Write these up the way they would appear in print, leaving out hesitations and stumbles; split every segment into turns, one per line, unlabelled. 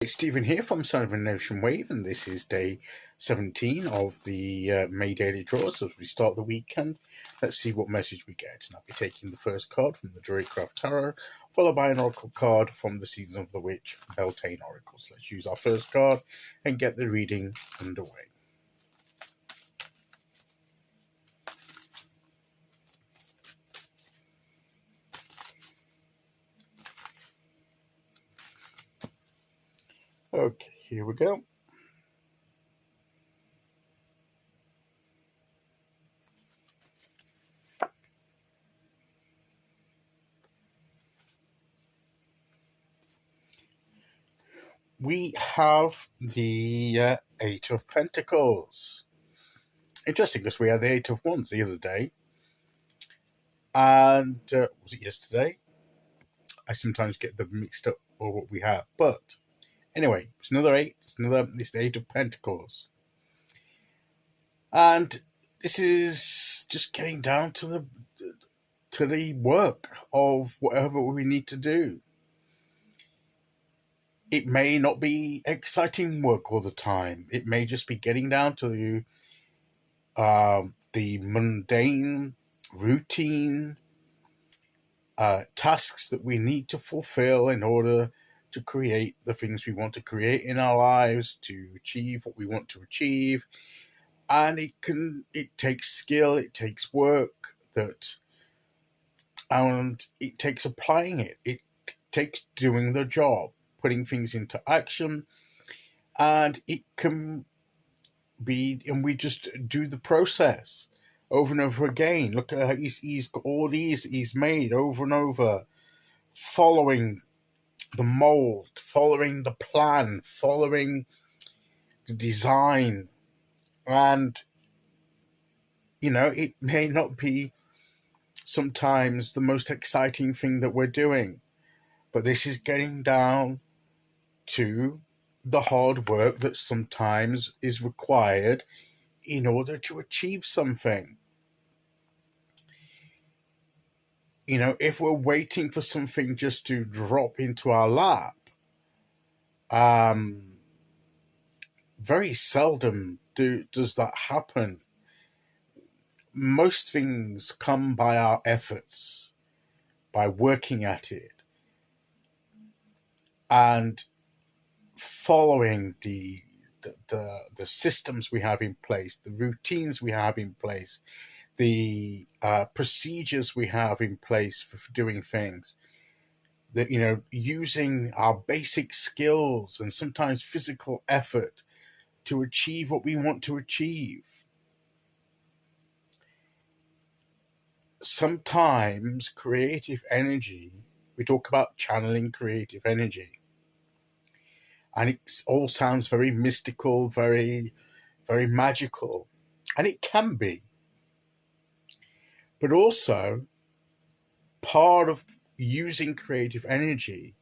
It's Stephen here from Son of an Ocean Wave, and this is day 17 of the May Daily Draws as we start the weekend. Let's see what message we get. And I'll be taking the first card from the Druidcraft Tarot, followed by an Oracle card from the Season of the Witch, Beltane Oracles. Let's use our first card and get the reading underway. Okay, here we go. We have the Eight of Pentacles. Interesting, because we had the Eight of Wands the other day. And was it yesterday? I sometimes get them mixed up or what we have. But anyway, it's another eight. It's the Eight of Pentacles. And this is just getting down to the work of whatever we need to do. It may not be exciting work all the time. It may just be getting down to the mundane, routine tasks that we need to fulfill in order to create the things we want to create in our lives, to achieve what we want to achieve. And it takes skill, it takes work, and it takes applying it. It takes doing the job, putting things into action, and it can be, and we just do the process over and over again. Look at how he's got all these he's made over and over, following the mold, following the plan, following the design. And, it may not be sometimes the most exciting thing that we're doing, but this is getting down to the hard work that sometimes is required in order to achieve something. If we're waiting for something just to drop into our lap, very seldom does that happen. Most things come by our efforts, by working at it, and following the systems we have in place, the routines we have in place, the procedures we have in place for doing things. That using our basic skills and sometimes physical effort to achieve what we want to achieve. Sometimes creative energy, we talk about channeling creative energy, and it all sounds very mystical, very, very magical, and it can be. But also, part of using creative energy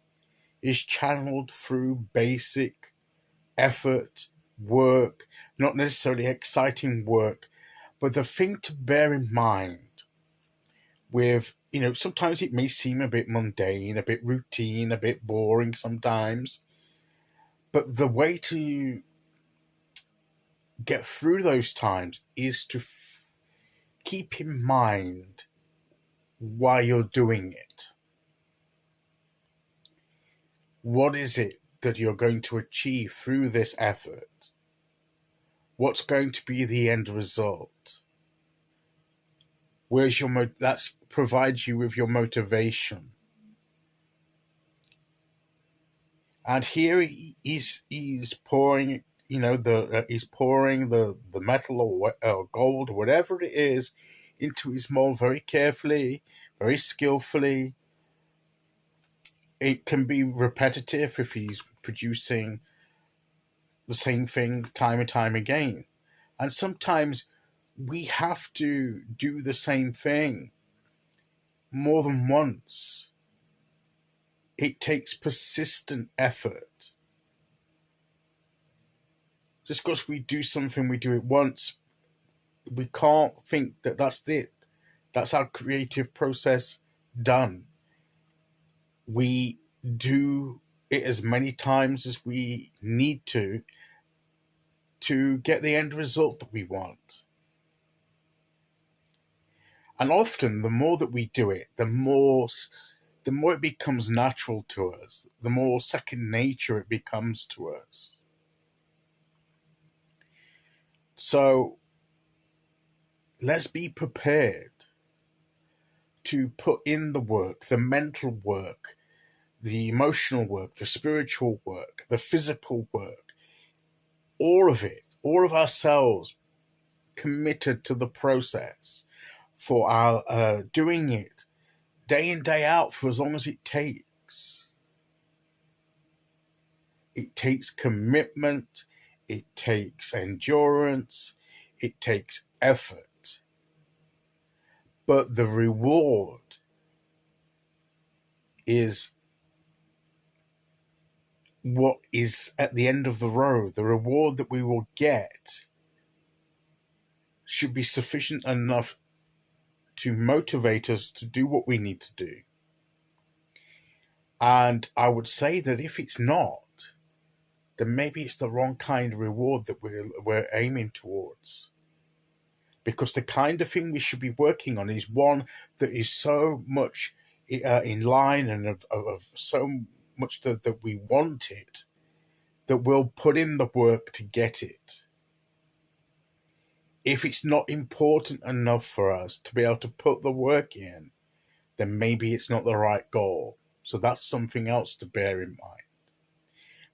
is channeled through basic effort, work, not necessarily exciting work, but the thing to bear in mind with, sometimes it may seem a bit mundane, a bit routine, a bit boring sometimes, but the way to get through those times is to keep in mind why you're doing it. What is it that you're going to achieve through this effort? What's going to be the end result? Where's that provides you with your motivation. And here he's pouring, he's pouring the metal or gold or whatever it is into his mold very carefully, very skillfully. It can be repetitive if he's producing the same thing time and time again. And sometimes we have to do the same thing more than once. It takes persistent effort. Just because we do something, we do it once, we can't think that that's it. That's our creative process done. We do it as many times as we need to get the end result that we want. And often, the more that we do it, the more it becomes natural to us, the more second nature it becomes to us. So let's be prepared to put in the work, the mental work, the emotional work, the spiritual work, the physical work, all of it, all of ourselves committed to the process for our doing it day in, day out for as long as it takes. It takes commitment, it takes endurance, it takes effort. But the reward is what is at the end of the road. The reward that we will get should be sufficient enough to motivate us to do what we need to do. And I would say that if it's not, then maybe it's the wrong kind of reward that we're aiming towards. Because the kind of thing we should be working on is one that is so much in line and of so much that we want it, that we'll put in the work to get it. If it's not important enough for us to be able to put the work in, then maybe it's not the right goal. So that's something else to bear in mind.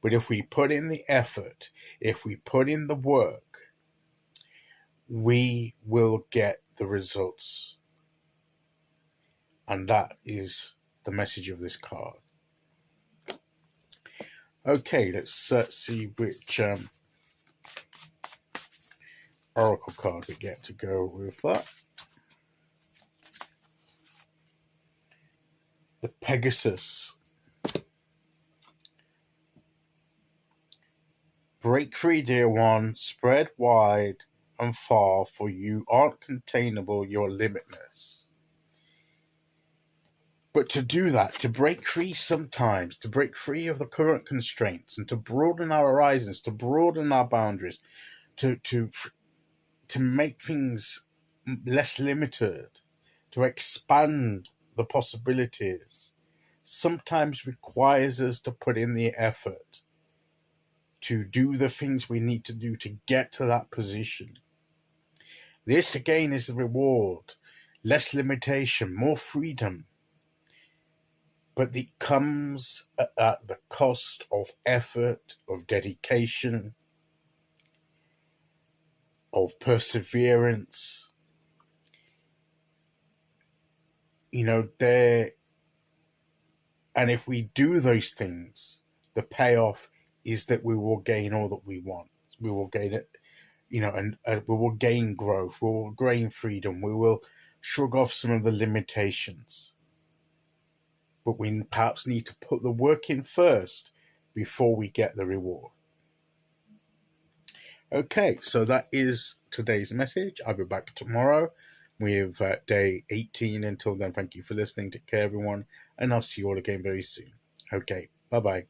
But if we put in the effort, if we put in the work, we will get the results. And that is the message of this card. Okay, let's see which oracle card we get to go with that. The Pegasus. Break free, dear one, spread wide and far, for you aren't containable, you're limitless. But to do that, to break free sometimes, to break free of the current constraints and to broaden our horizons, to broaden our boundaries, to make things less limited, to expand the possibilities, sometimes requires us to put in the effort to do the things we need to do to get to that position. This again is the reward. Less limitation, more freedom. But it comes at the cost of effort, of dedication, of perseverance. And if we do those things, the payoff is that we will gain all that we want. We will gain it, and we will gain growth. We will gain freedom. We will shrug off some of the limitations. But we perhaps need to put the work in first before we get the reward. Okay, so that is today's message. I'll be back tomorrow with day 18. Until then, thank you for listening. Take care, everyone, and I'll see you all again very soon. Okay, bye-bye.